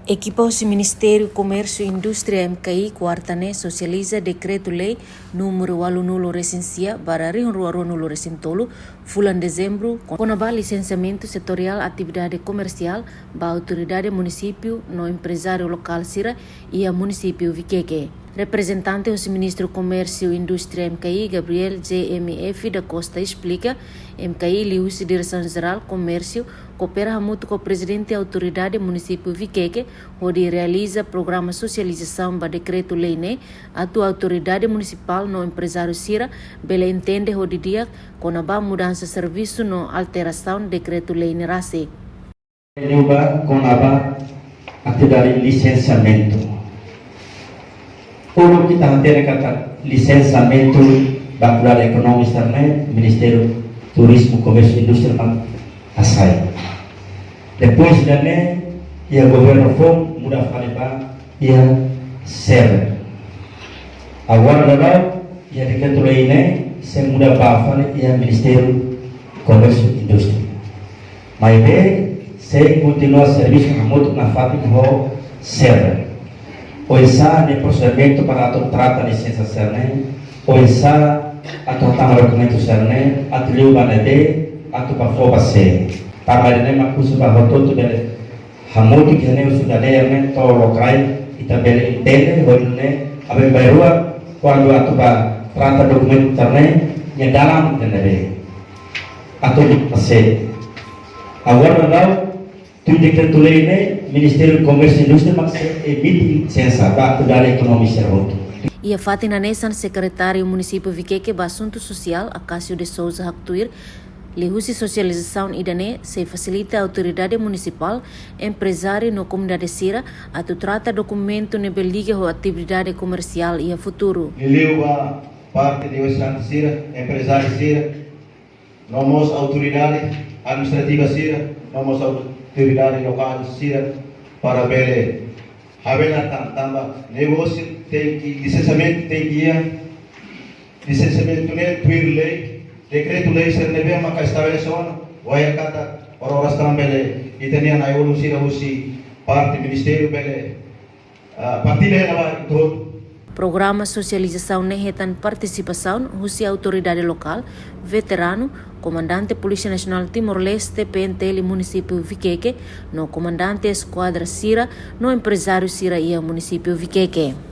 Equipa o Ministério Comércio e Indústria MKI quarta-ne socializa decreto-lei número 89 recensia para Rihon recentolo fulan dezembro com a licenciamento setorial atividade comercial ba autoridade município no empresário local Sira e a município Viqueque. Representante do Ministro Comércio e Indústria MKI, Gabriel JMF da Costa, explica MKI liu-se Direção-Geral Comércio coopera muito com o presidente da autoridade município Viqueque, onde realiza programa socialização para decreto-lei né, a tua autoridade municipal no empresário Sira, bela entende onde dia com a mudança de serviço no alteração decreto-lei nerase. Com a atividade licenciamento. Como kita hantera kata licenciamento da ekonomi externa, Ministério Turismo, Comércio e Indústria asai. Depois dane, ia governo fom muda faliba ia serve. Agora dalam ia decreto lei ne, se muda bafale ia Ministério Comércio e Indústria. Mas se continua serviço na fábrica ho serve. Oisa de procedimento para trata licença cerne, oisa toma documento cerne, liu banede, pafoba se. Tamarine makusu bahoto de hamuti kene usudane to lokai itabele intende hodune abe barua quando trata documento cerne ya dalam tenere. Passe. Agora não tu decreto-lei ne Ministério do Comércio e Indústria emite licença para atividade econômica servoto. E a Fatina Nessan, secretário município Viqueque para Assunto Social, Acácio de Souza Haktuir, liu-se socialização idane se facilita a autoridade municipal, empresário no comunidade Sira, a tu trata documento ne beliga a atividade comercial e a futuro. Liu a parte de Oestante Sira, empresário Sira, nomos autoridade administrativa Sira, nomos autoridade local Sira, para bele havelar tamba negócio tem que licenciamento tem que ir licenciamento ne tuir lei decreto lei ser neve maka estabeleção waya kata orang sekarang bele itenia na evolusi usi parte ministério bele partida na todo. Programa socialização nehetan participação husi autoridade local, veterano, comandante Polícia Nacional Timor-Leste, PNTL município Viqueque, no comandante Esquadra Sira, no empresário Sira e município Viqueque.